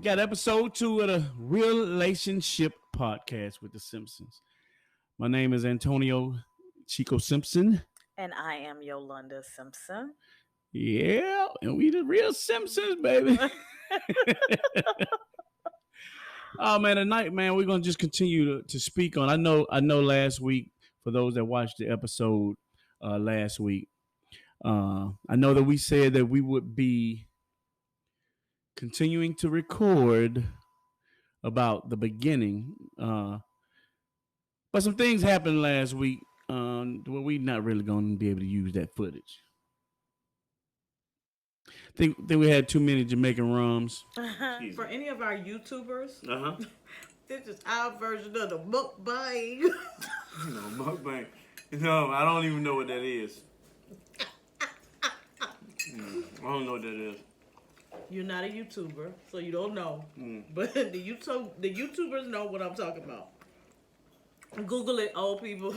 Got episode 2 of the Relationship Podcast with the Simpsons. My name is Antonio Chico Simpson. And I am Yolanda Simpson. Yeah, and we the real Simpsons, baby. Oh man, tonight, man, we're gonna just continue to speak on. I know. Last week, for those that watched the episode last week, I know that we said that we would be continuing to record about the beginning. But some things happened last week where we not really going to be able to use that footage. Think we had too many Jamaican rums. For any of our YouTubers, Uh-huh. this is our version of the mukbang. No, mukbang. No, I don't even know what that is. I don't know what that is. You're not a YouTuber, so you don't know. But the YouTubers know what I'm talking about. Google it, old people.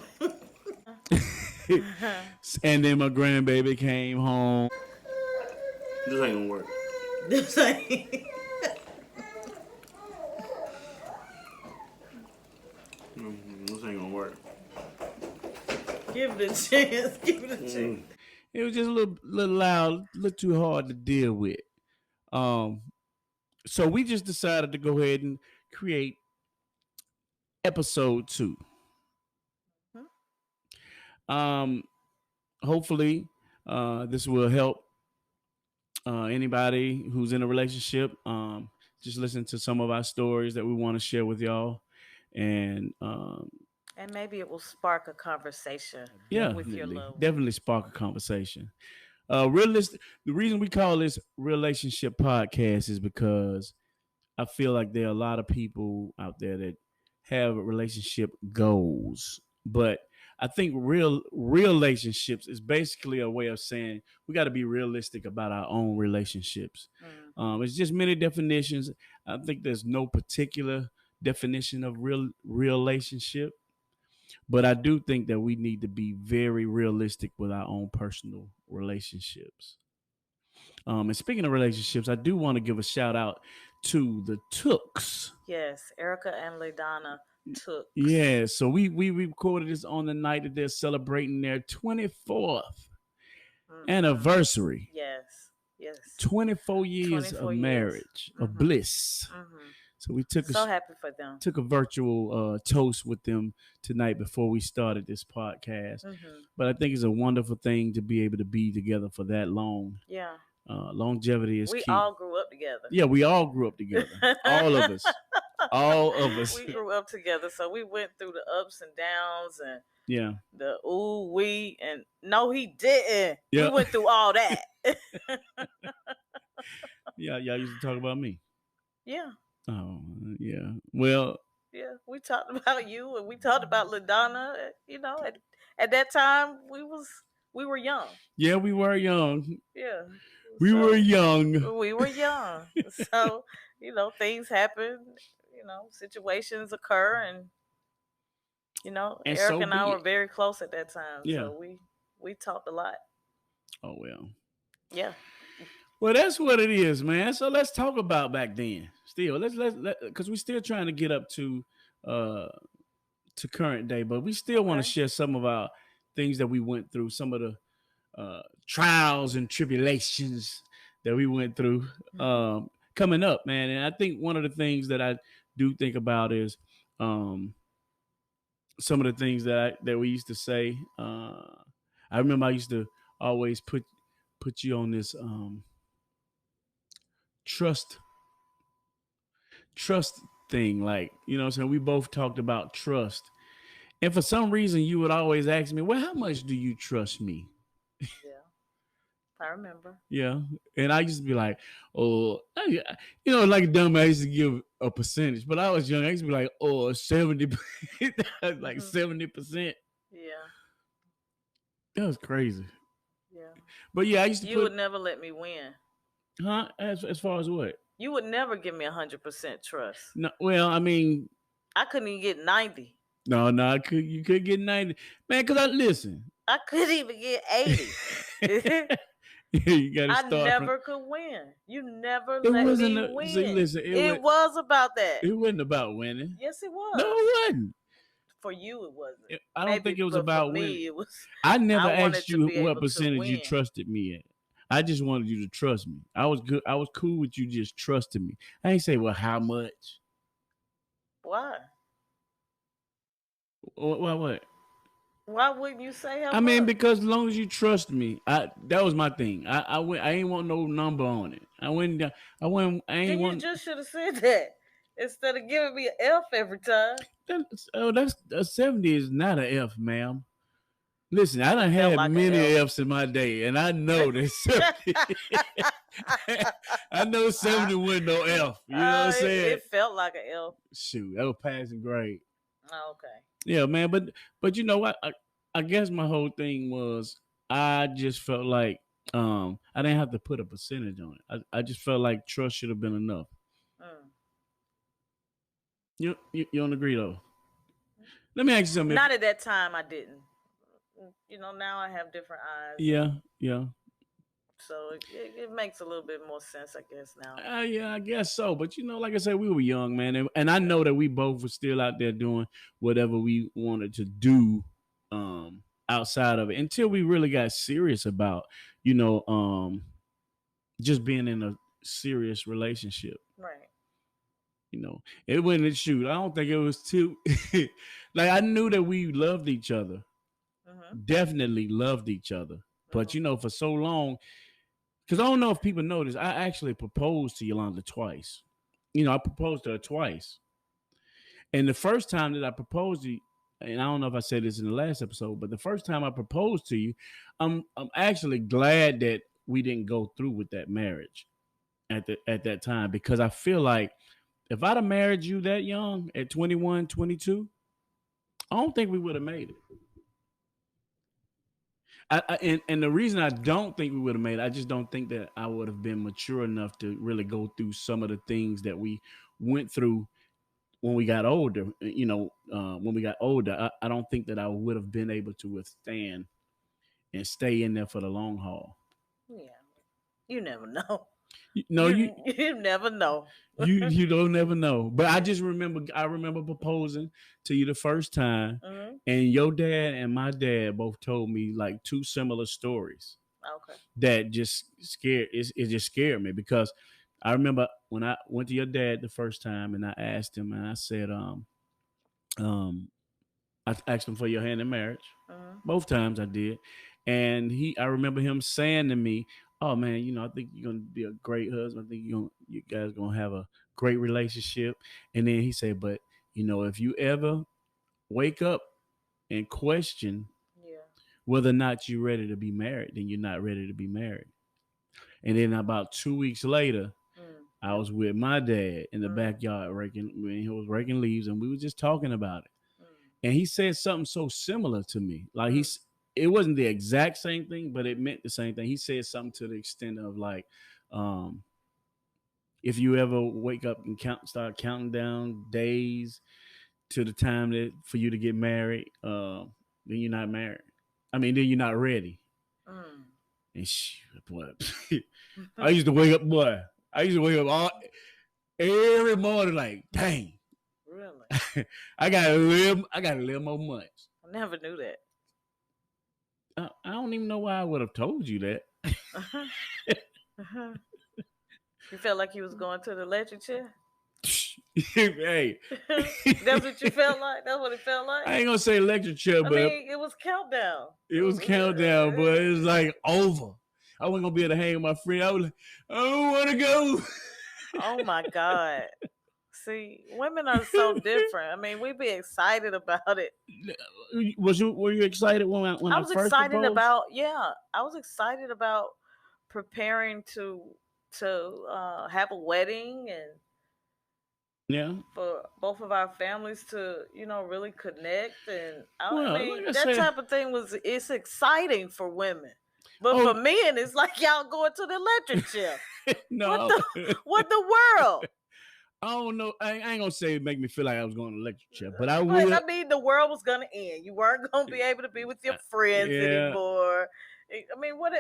And then my grandbaby came home. This ain't gonna work. This ain't. This ain't gonna work. Give it a chance. Give it a chance. It was just a little loud, a little too hard to deal with. So we just decided to go ahead and create episode 2. Hopefully, this will help anybody who's in a relationship. Just listen to some of our stories that we want to share with y'all, and maybe it will spark a conversation. yeah, with your love. definitely spark a conversation. The reason we call this relationship podcast is because I feel like there are a lot of people out there that have relationship goals, but I think real relationships is basically a way of saying we got to be realistic about our own relationships. It's just many definitions. I think there's no particular definition of real relationship, but I do think that we need to be very realistic with our own personal relationships. And speaking of relationships, I do want to give a shout out to the Tooks. Yes, Erica and LaDonna Tooks. Yeah, so we recorded this on the night that they're celebrating their 24th anniversary. Yes. 24 years 24 of marriage, of bliss. So we took so happy for them. Took a virtual toast with them tonight before we started this podcast. But I think it's a wonderful thing to be able to be together for that long. Yeah. Longevity is key. We all grew up together. Yeah, we all grew up together. All of us. All of us. We grew up together, so we went through the ups and downs and the ooh, we, and no, he didn't. Yeah. We went through all that. Yeah, y'all used to talk about me. Yeah. Oh, yeah. Well. Yeah, we talked about you, and we talked about LaDonna. You know, at that time we were young. Yeah, we were young. Yeah. We were young. We were young. So, things happen, situations occur, and Eric so and I were very close at that time. Yeah. So we talked a lot. Oh, well. Yeah. Well, that's what it is, man. So let's talk about back then. Still, let's because we're still trying to get up to current day, but we still want to share some of our things that we went through, some of the trials and tribulations that we went through coming up, man. And I think one of the things that I do think about is some of the things that we used to say. I remember I used to always put you on this trust thing, like, so we both talked about trust, and for some reason you would always ask me, well, how much do you trust me? I remember. Yeah. And I used to be like, oh, like a dumb, I used to give a percentage, but I was young. I used to be like, oh, 70, like 70%. Yeah. That was crazy. Yeah. But yeah, I used to You would never let me win. Huh? As far as what? You would never give me 100% trust. No, well, I mean, I couldn't even get 90. No, you could get 90. Man, because listen. I couldn't even get 80. You got to I start never could win. You never It let wasn't. me win. See, listen, It was about that. It wasn't about winning. Yes, it was. No, it wasn't. For you, it wasn't. I don't think it was about winning. Me, it was. I never I asked you what percentage you trusted me at. I just wanted you to trust me. I was good. I was cool with you just trusting me. I ain't say, well, how much? Why? What? Why wouldn't you say how much? I mean, because as long as you trust me, that was my thing. I ain't want no number on it. I went. You just should have said that instead of giving me an F every time. That's a 70 is not an F, ma'am. Listen, I done had like many F's in my day, and I know that 70. I know 70 wasn't no F. You know what I'm saying? It felt like an F. Shoot, that was passing grade. Oh, okay. Yeah, man, but you know what? I guess my whole thing was I just felt like I didn't have to put a percentage on it. I just felt like trust should have been enough. You don't agree though? Let me ask you something. Not at that time, I didn't. You know, now I have different eyes. Yeah. So it makes a little bit more sense, I guess, now. Yeah, I guess so. But, you know, like I said, we were young, man. And I know that we both were still out there doing whatever we wanted to do outside of it until we really got serious about, you know, just being in a serious relationship. Right. You know, it wasn't shoot. I don't think it was too like I knew that we loved each other. Definitely loved each other. But, you know, for so long, because I don't know if people know this, I actually proposed to Yolanda twice. You know, I proposed to her twice. And the first time that I proposed to you, and I don't know if I said this in the last episode, but the first time I proposed to you, I'm actually glad that we didn't go through with that marriage at that time, because I feel like if I'd have married you that young at 21, 22, I don't think we would have made it. And the reason I don't think we would have made it, I just don't think that I would have been mature enough to really go through some of the things that we went through when we got older. You know, when we got older, I don't think that I would have been able to withstand and stay in there for the long haul. Yeah, you never know. No, you never know. you don't never know. But I remember proposing to you the first time, and your dad and my dad both told me like two similar stories. Okay. That just it just scared me, because I remember when I went to your dad the first time and I asked him, and I said, I asked him for your hand in marriage. Both times I did. And I remember him saying to me, oh man, you know, I think you're gonna be a great husband. I think you guys gonna have a great relationship. And then he said, but you know, if you ever wake up and question whether or not you're ready to be married, then you're not ready to be married. And then about 2 weeks later, I was with my dad in the backyard when he was raking leaves, and we were just talking about it. And he said something so similar to me. Like it wasn't the exact same thing, but it meant the same thing. He said something to the extent of like, if you ever wake up and start counting down days to the time that for you to get married, then you're not married. I mean, then you're not ready. And boy, I used to wake up, every morning like, dang. Really? I gotta live more months. I never knew that. I don't even know why I would have told you that. You felt like you was going to the electric chair? Hey. That's what you felt like? That's what it felt like? I ain't gonna say electric chair, but I mean, it was countdown. It was countdown, but it was like over. I wasn't gonna be able to hang with my friend. I was like, I don't wanna go. Oh my God. See, women are so different. I mean, we be excited about it. Were you excited when I was first excited proposed? I was excited about preparing to have a wedding, and for both of our families to, you know, really connect. And I mean, that type of thing it's exciting for women. But for men, it's like y'all going to the electric chair. No. What the world? I don't know. I ain't gonna say it make me feel like I was going to electric chair, but I would. I mean, the world was gonna end. You weren't gonna be able to be with your friends anymore. I mean, what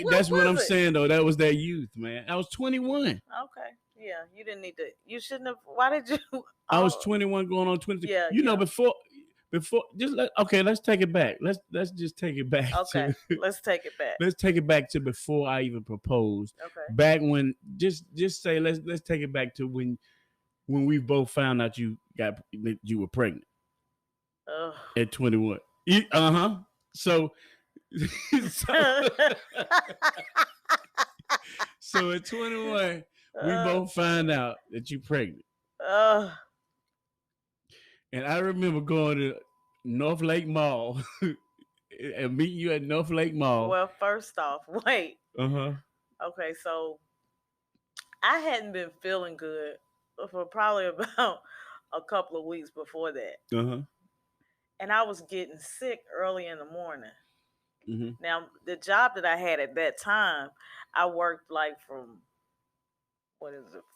that's what I'm it? saying though. That was that youth, man. I was 21. Okay, yeah, you didn't need to. You shouldn't have. Why did you? I was 21, going on 22. Yeah, you know, before just let's take it back. Let's just take it back. Okay, let's take it back. Let's take it back to before I even proposed. Okay. Back when just say let's take it back to when we both found out you were pregnant. At 21. So so at 21, we both find out that you're pregnant. And I remember going to North Lake Mall and meeting you at North Lake Mall. Well, first off, wait. Okay, so I hadn't been feeling good for probably about a couple of weeks before that. And I was getting sick early in the morning. Now, the job that I had at that time, I worked like from,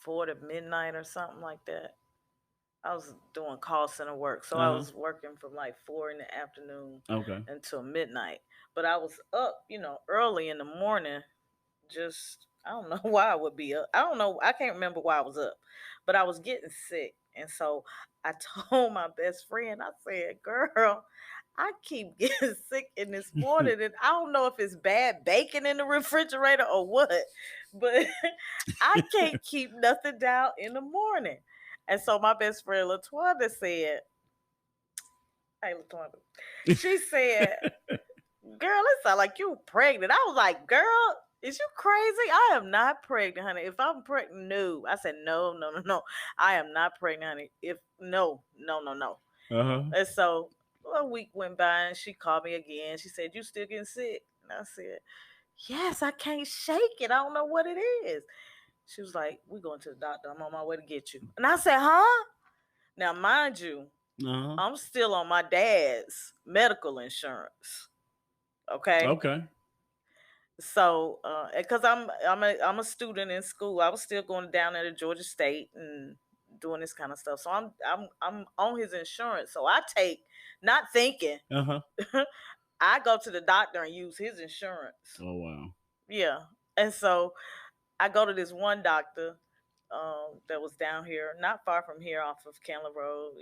4 to midnight or something like that. I was doing call center work. So I was working from like 4 in the afternoon until midnight. But I was up, early in the morning. Just, I don't know why I would be up. I don't know. I can't remember why I was up. But I was getting sick. And so I told my best friend, I said, girl, I keep getting sick in this morning. And I don't know if it's bad bacon in the refrigerator or what. But I can't keep nothing down in the morning. And so my best friend LaTwanda said, hey, LaTwanda, she said, girl, it sounds like you pregnant. I was like, girl, is you crazy? I am not pregnant, honey. If I'm pregnant, no. I said, no. I am not pregnant, honey. No. And so a week went by and she called me again. She said, you still getting sick? And I said, yes, I can't shake it. I don't know what it is. She was like, we're going to the doctor. I'm on my way to get you. And I said, huh? Now, mind you, I'm still on my dad's medical insurance. Okay. So, because I'm a student in school, I was still going down there to Georgia State and doing this kind of stuff. So I'm on his insurance. So I take, not thinking, I go to the doctor and use his insurance. Oh wow. Yeah, and so I go to this one doctor that was down here, not far from here, off of Candler Road.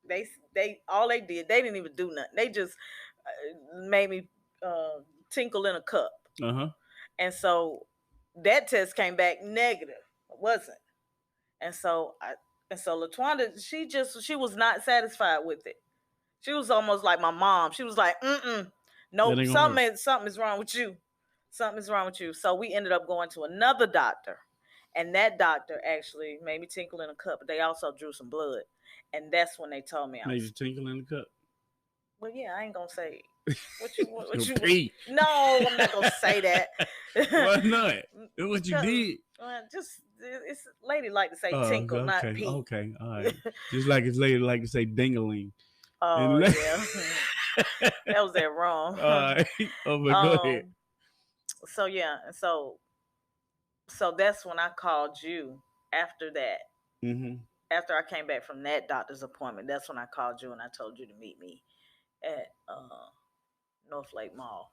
They all they did, they didn't even do nothing. They just made me tinkle in a cup. And so that test came back negative. It wasn't. And so LaTwanda, she was not satisfied with it. She was almost like my mom. She was like, nope, something is wrong with you. Something is wrong with you. So we ended up going to another doctor. And that doctor actually made me tinkle in a cup, but they also drew some blood. And that's when they told me made you tinkle in the cup. Well, yeah, I ain't gonna say what you pee. No, I'm not gonna say that. Why not? It's what you did. It's lady like to say tinkle, not pee. Okay, all right. Just like it's lady like to say dingaling. Oh yeah, that was that wrong. All right. Oh, but go ahead. So yeah, and so that's when I called you after that. After I came back from that doctor's appointment, that's when I called you and I told you to meet me at North Lake Mall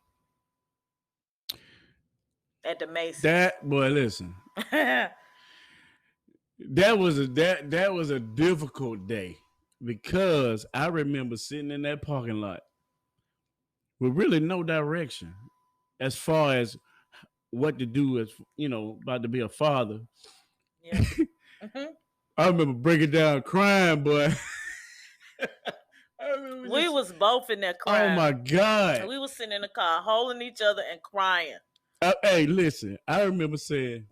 at the Macy's. That boy, listen. That was a difficult day because I remember sitting in that parking lot with really no direction as far as what to do as about to be a father. Yeah. I remember breaking down crying, boy. We was both in there crying. Oh my God. We was sitting in the car holding each other and crying. Hey, listen, I remember saying,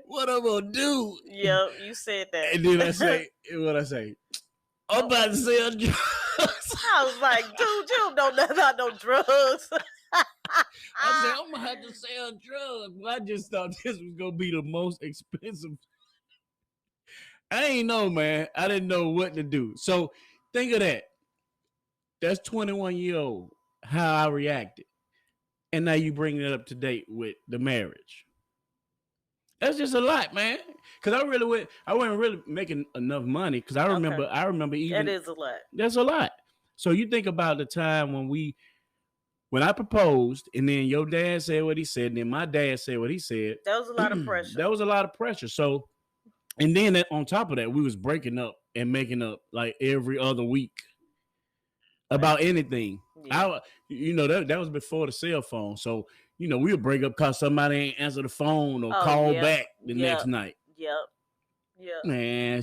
what I'm gonna do? Yeah, you said that. And then what I say? I'm about to sell drugs. I was like, dude, you don't know nothing about no drugs. I said, I'm gonna have to sell drugs. I just thought this was gonna be the most expensive. I ain't know, man. I didn't know what to do. So think of that. That's 21-year-old, how I reacted. And now you bring it up to date with the marriage. That's just a lot, man. Because I wasn't really making enough money. Because I remember even that is a lot. That's a lot. So you think about the time when when I proposed, and then your dad said what he said, and then my dad said what he said. That was a lot of pressure. That was a lot of pressure. So, and then on top of that, we was breaking up and making up like every other week about anything. Yeah. That was before the cell phone. So, we would break up because somebody ain't answer the phone or call back the next night. Yep. Man,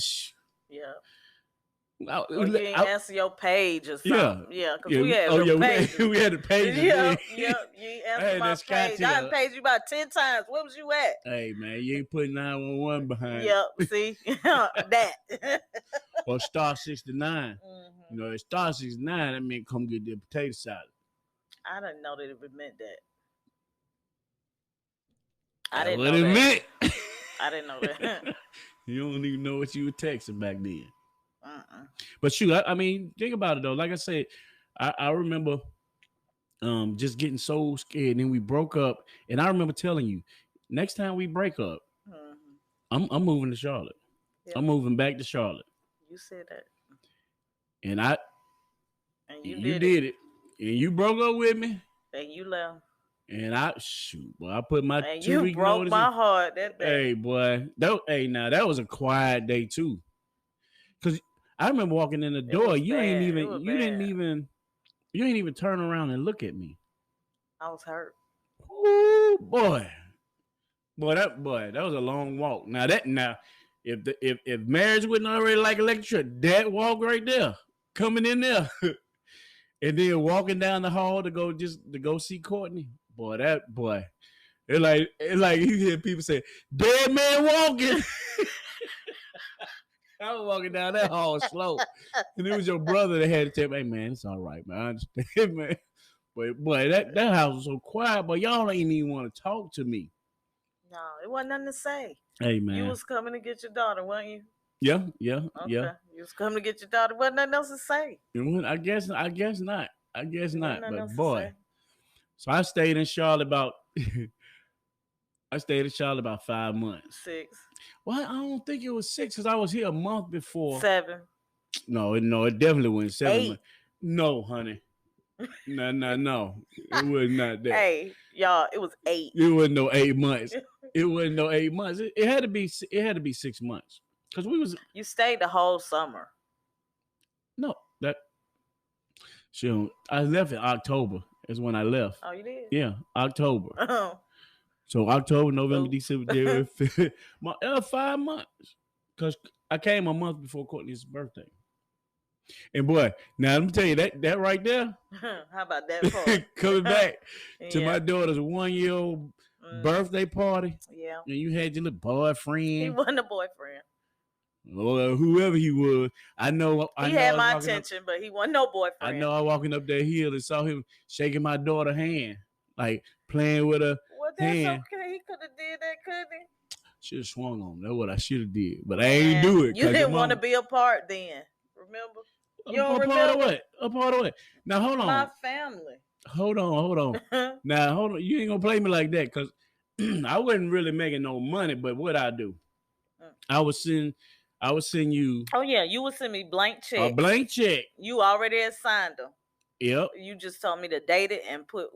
Or you ain't answer your page or something. Yeah, because we had pages. We had the pages. Yep. You ain't answered my page. I done paged you about 10 times. Where was you at? Hey, man, you ain't putting 911 behind. Yep, see? That. Or star 69. Mm-hmm. It's star 69, that mean come get the potato salad. I didn't know that it meant that. I didn't know that. I didn't know that. You don't even know what you were texting back then. But shoot, I mean, think about it though. Like I said, I remember just getting so scared. And then we broke up, and I remember telling you, next time we break up, I'm moving to Charlotte. Yep. I'm moving back to Charlotte. You said that, and you did it, and you broke up with me, and you left. And I put my and 2 week broke notice my heart that day. Hey boy, that was a quiet day too. Cause I remember walking in the door. You didn't even turn around and look at me. I was hurt. Ooh, boy, that was a long walk. Now if marriage wasn't already like electric, that walk right there, coming in there, and then walking down the hall to go see Courtney. It's like you hear people say, "Dead man walking." I was walking down that hall slow, and it was your brother that had to tell me, "Hey man, it's all right, man. I understand, man." But boy, that house was so quiet, but y'all ain't even want to talk to me. No, it wasn't nothing to say. Hey man, you was coming to get your daughter, weren't you? Yeah. Okay. Yeah. You was coming to get your daughter. Wasn't nothing else to say. I guess not. But boy, so I stayed in Charlotte about 5 months. 6. Well, I don't think it was 6 because I was here a month before. 7. No, it definitely wasn't 7 months. No, honey. No. It was not that. Hey, y'all, it was 8. It wasn't no 8 months. It wasn't no 8 months. It had to be 6 months. Because you stayed the whole summer. No, I left in October. Is when I left. Oh, you did? Yeah, October. Oh. So October, November, December, January, 5 months. Because I came a month before Courtney's birthday. And boy, now let me tell you that right there. How about that part? Coming back to my daughter's 1-year-old birthday party. Yeah. And you had your little boyfriend. He wasn't a boyfriend. Or whoever he was. I know he had my attention, but he wasn't no boyfriend. I know I walking up that hill and saw him shaking my daughter's hand, like playing with her hand. Okay. He could have did that, couldn't he? Should have swung on him. That's what I should have did, but I ain't do it. You didn't want to be a part then. Remember? You don't remember? A part of what? Now hold on. My family. Hold on. Now hold on. You ain't gonna play me like that because I wasn't really making no money. But what I do, I would send you. Oh yeah, you would send me blank check. A blank check. You already had signed them. Yep. You just told me to date it and put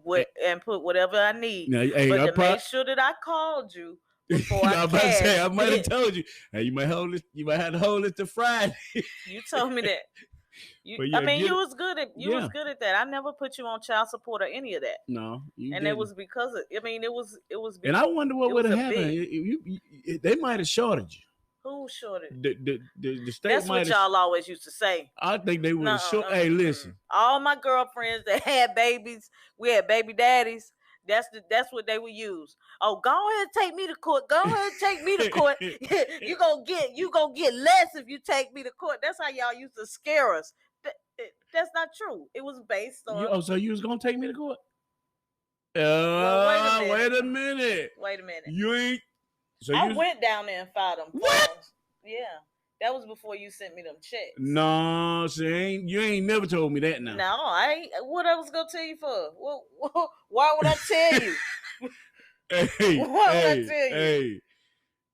whatever I need. Now, make sure that I called you before I about to say, I might have told you. Hey, you might have to hold it to Friday. You told me that. You was good at that. I never put you on child support or any of that. No, it was because of. I mean, it was. And I wonder what would have happened. They might have shorted you. Who shorted? The state. That's what y'all always used to say. I think they would have short. Hey, listen. All my girlfriends that had babies, we had baby daddies. That's what they would use. Oh, go ahead and take me to court. Go ahead and take me to court. you gonna get less if you take me to court. That's how y'all used to scare us. That's not true. It was based on. So you was gonna take me to court? Well, wait a minute. You ain't. So I went down there and filed them. What? Yeah. That was before you sent me them checks. No, you ain't never told me that now. No, I ain't. What I was gonna tell you for? Why would I tell you? Why would I tell you? Hey,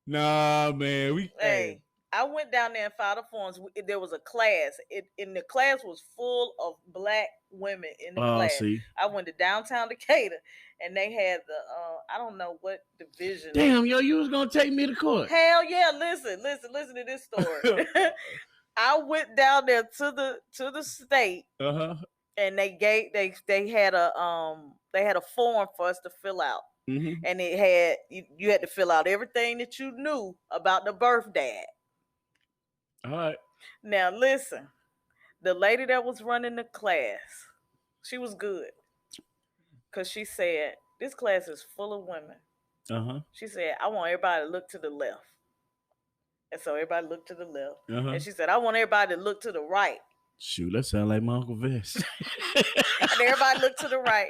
nah, man. I went down there and filed the forms. There was a class. And the class was full of black women in the class. See. I went to downtown Decatur, and they had the I don't know what division. Damn, yo, you was gonna take me to court. Hell yeah! Listen to this story. I went down there to the state, and they had a form for us to fill out, and it had you had to fill out everything that you knew about the birth dad. All right. Now listen, the lady that was running the class, she was good, cause she said this class is full of women. She said, I want everybody to look to the left. And so everybody looked to the left. And she said, I want everybody to look to the right. Shoot, that sounds like my Uncle Vest. And everybody looked to the right.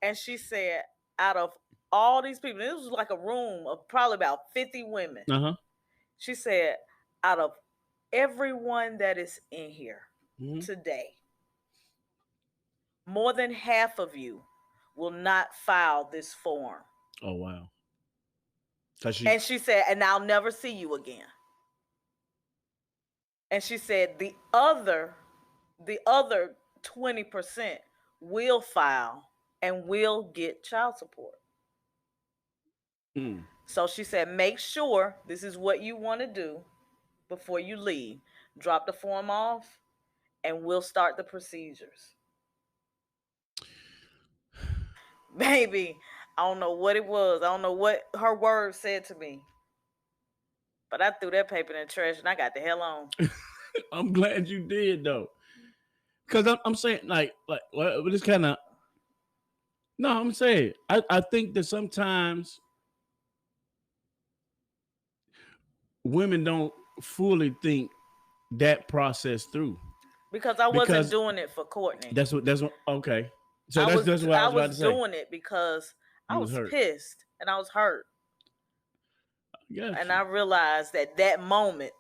And she said, out of all these people, this was like a room of probably about 50 women. She said, out of everyone that is in here today, more than half of you will not file this form. Oh, wow. And she said, and I'll never see you again. And she said the other 20% will file and will get child support. So she said, make sure this is what you want to do before you leave. Drop the form off and we'll start the procedures. Baby, I don't know what it was. I don't know what her words said to me. But I threw that paper in the trash and I got the hell on. I'm glad you did, though. Because I'm saying, like well, it's kind of... No, I'm saying, I think that sometimes women don't fully think that process through. Because I wasn't doing it for Courtney. That's what, okay. So that's what I was about to say. I was doing it because I was pissed and I was hurt. And I realized that moment,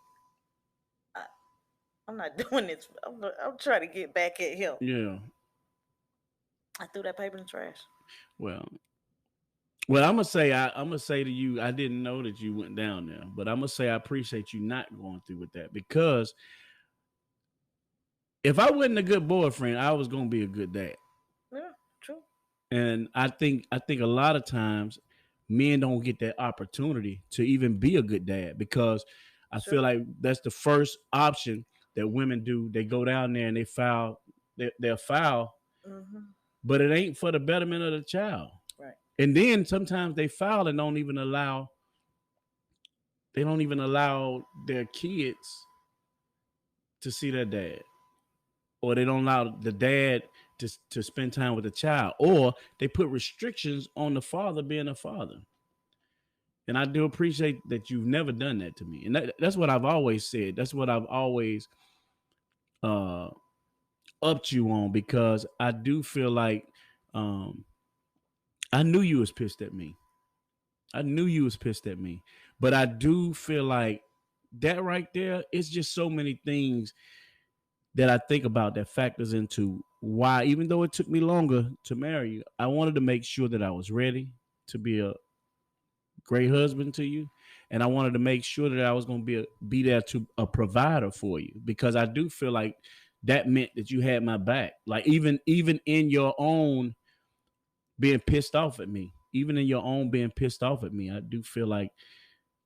I'm not doing this. I'm trying to get back at him. Yeah. I threw that paper in the trash. Well, I'm gonna say to you, I didn't know that you went down there, but I'm gonna say I appreciate you not going through with that, because if I wasn't a good boyfriend, I was gonna be a good dad. Yeah, true. And I think a lot of times men don't get that opportunity to even be a good dad, because I feel like that's the first option that women do. They go down there and they file, they'll file, but it ain't for the betterment of the child. Right. And then sometimes they file and don't even allow their kids to see their dad, or they don't allow the dad to spend time with the child, or they put restrictions on the father being a father. And I do appreciate that you've never done that to me. And that's what I've always said. That's what I've always upped you on, because I do feel like I knew you was pissed at me. But I do feel like that right there, it's just so many things that I think about that factors into why, even though it took me longer to marry you, I wanted to make sure that I was ready to be a great husband to you. And I wanted to make sure that I was going to be there to a provider for you, because I do feel like that meant that you had my back. Like even in your own being pissed off at me, I do feel like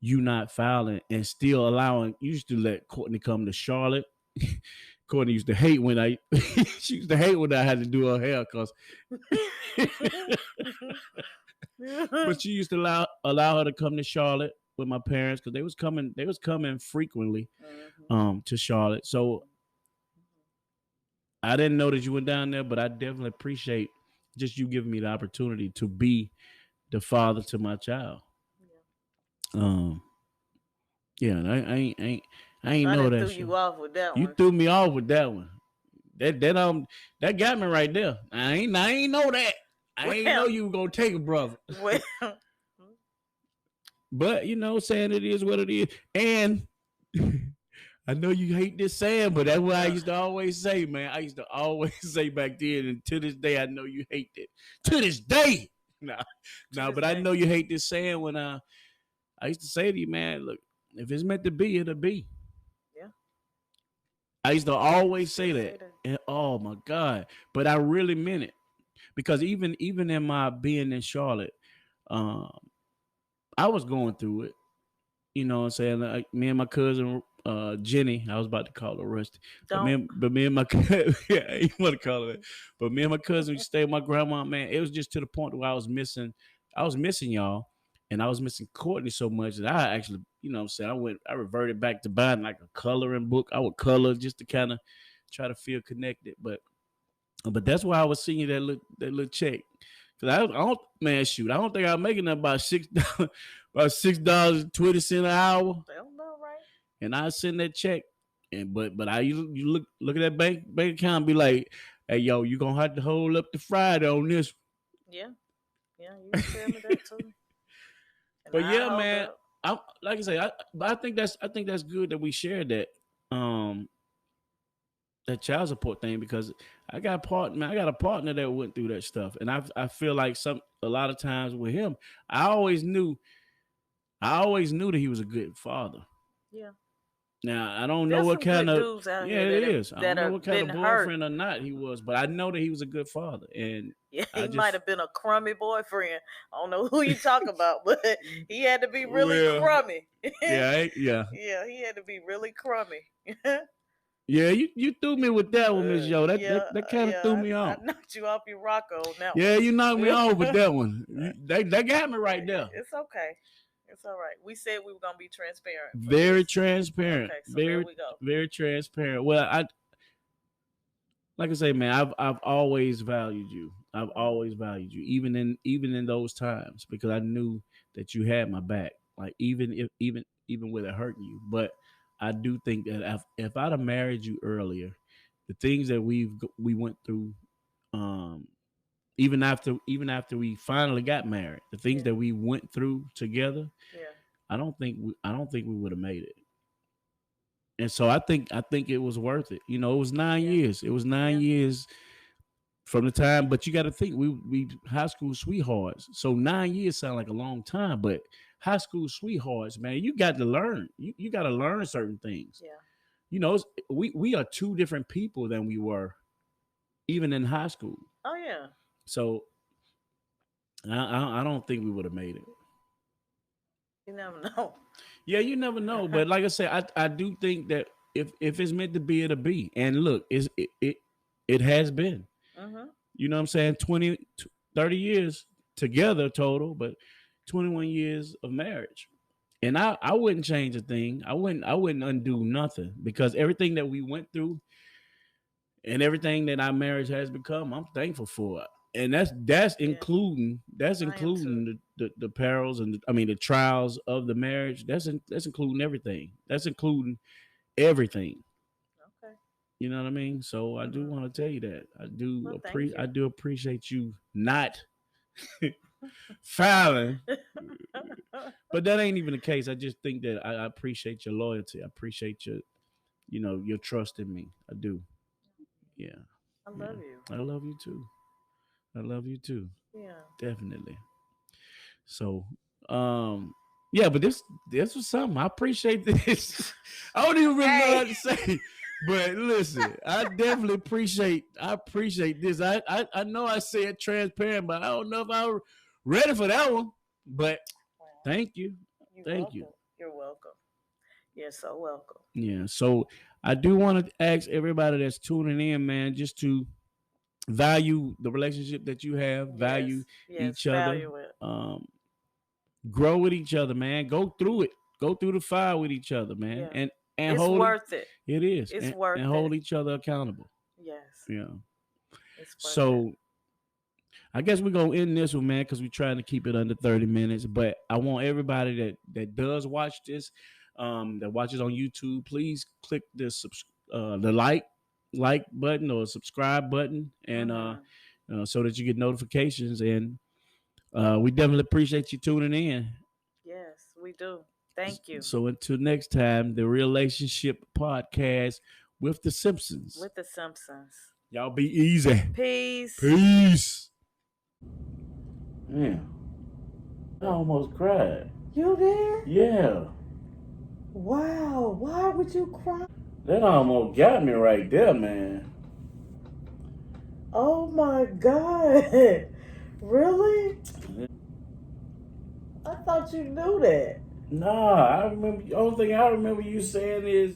you not filing and still allowing. You used to let Courtney come to Charlotte. Courtney used to hate when I had to do her hair, because but she used to allow her to come to Charlotte with my parents, because they was coming frequently to Charlotte. So I didn't know that you went down there, but I definitely appreciate just you giving me the opportunity to be the father to my child. Yeah, I ain't know that. Threw you off with that one. You threw me off with that one. That got me right there. I ain't know that. I ain't know you were gonna take a brother. Well. But saying it is what it is. And I know you hate this saying, but that's what I used to always say, man. I used to always say back then, and to this day, I know you hate it. To this day. But I know you hate this saying when I used to say to you, man, look, If it's meant to be, it'll be. Yeah. I used to always Still say say that. that. And oh my God. But I really meant it. Because even in my being in Charlotte, um, I was going through it. You know what I'm saying? Like me and my cousin Jenny, I was about to call her Rusty. Don't. But me and my cousin, yeah, you want to call her that. But me and my cousin, we stayed with my grandma, man. It was just to the point where I was missing y'all. And I was missing Courtney so much that I actually, you know what I'm saying, I reverted back to buying like a coloring book. I would color just to kind of try to feel connected. But that's why I was seeing that little check. Cause I don't, man, shoot, I don't think I'm making that about $6, about $6.20 an hour. They don't know, right? And I send that check, and but I you look at that bank account and be like, hey yo, you gonna have to hold up the Friday on this. Yeah. Yeah. You tell me that too. And But I yeah, hold man, up. I like I say, but I think that's good that we shared um that child support thing because I got a partner that went through that stuff, and I feel like a lot of times with him, I always knew that he was a good father. Yeah. Now I don't know There's what some kind good of dudes out yeah here it is. I that don't know have what kind been of hurt. boyfriend or not he was, but I know that he was a good father, and Yeah, I he might just have been a crummy boyfriend. I don't know who you talk about, but he had to be really well crummy. yeah Yeah, he had to be really crummy. yeah you threw me with that one, Miss Yo. Yeah, That kind of threw yeah, me I off. knocked you off your rocker on that Yeah, you knocked me one. off with that one. They got me right there. It's okay. It's all right. We said we were gonna be transparent for Very this. transparent. Okay, so there we go. Very transparent. Well, I like I say, man, I've always valued you. I've always valued you, even in those times, because I knew that you had my back. Like even with it hurting you, but I do think that if I'd have married you earlier, the things that we went through, um, even after we finally got married, the things Yeah, that we went through together, yeah, I don't think we would have made it. And so I think it was worth it. You know, it was nine yeah, years. It was nine yeah, years from the time, but you got to think we high school sweethearts. So 9 years sound like a long time, but high school sweethearts, man, you got to learn. You got to learn certain things. yeah. You know, we are two different people than we were even in high school. Oh yeah. So I don't think we would have made it. You never know. Yeah, you never know. But like I said, I do think that if it's meant to be, it'll be. And look, it has been. Mhm. You know what I'm saying? 30 years together total, but 21 years of marriage. And I wouldn't change a thing. I wouldn't undo nothing because everything that we went through and everything that our marriage has become, I'm thankful for it. And Yeah, that's I am too. including the perils and I mean the trials of the marriage. That's including everything. That's including everything. Okay. You know what I mean? So I do Mhm. want to tell you that Well, thank I you. do appreciate you not filing, but that ain't even the case. I just think that I appreciate your loyalty. I appreciate your trust in me. I do. Yeah, I yeah. love you. I love you too. I love you too. Yeah. Definitely. So, yeah, but this was something. I appreciate this. I don't even really know how Hey. to say. But listen, I appreciate this. I know I said transparent, but I don't know if I was ready for that one. But Well, thank you. you're Thank you. welcome. You're welcome. You're so welcome. Yeah. So I do want to ask everybody that's tuning in, man, just to value the relationship that you have, Yes. value Yes. each other, Value it. um, grow with each other, man. Go through it. Go through the fire with each other, man. Yeah. And It's hold it. worth it. It is. It's And worth hold it. each other accountable. Yes. Yeah. It's worth it. So I guess we're gonna end this one, man, because we're trying to keep it under 30 minutes. But I want everybody that does watch this, that watches on YouTube, please click the like button or subscribe button, and Mhm. so that you get notifications. And we definitely appreciate you tuning in. Yes, we do. Thank you. So until next time, the Relationship Podcast with the Simpsons. With the Simpsons. Y'all be easy. Peace. Peace. Man, I almost cried. You there? Yeah. Wow, why would you cry? That almost got me right there, man. Oh my God. Really? I thought you knew that. Nah, I remember. The only thing I remember you saying is